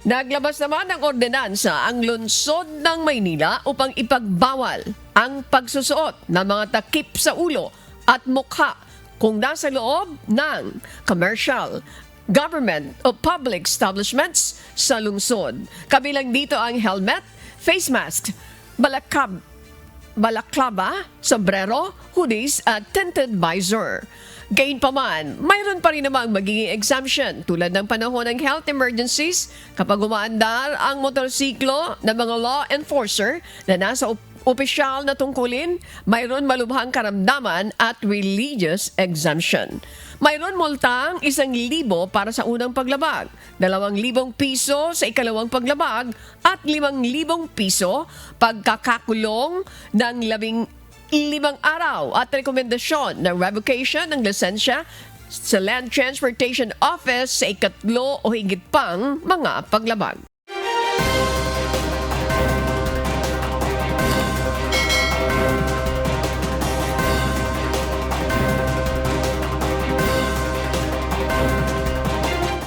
Naglabas naman ng ordinansa ang lungsod ng Maynila upang ipagbawal ang pagsusuot ng mga takip sa ulo at mukha kung nasa loob ng commercial, government o public establishments sa lungsod. Kabilang dito ang helmet, face mask, balaklava, sombrero, hoodies at tinted visor. Gayunpaman, mayroon pa rin namang magiging exemption tulad ng panahon ng health emergencies kapag umaandar ang motorsiklo ng mga law enforcer na nasa opisyal na tungkulin, mayroon malubhang karamdaman at religious exemption. Mayroon multang 1,000 para sa unang paglabag, 2,000 piso sa ikalawang paglabag at 5,000 piso pagkakakulong ng 15 araw at rekomendasyon ng revocation ng lisensya sa Land Transportation Office sa ikatlo o higit pang mga paglabag.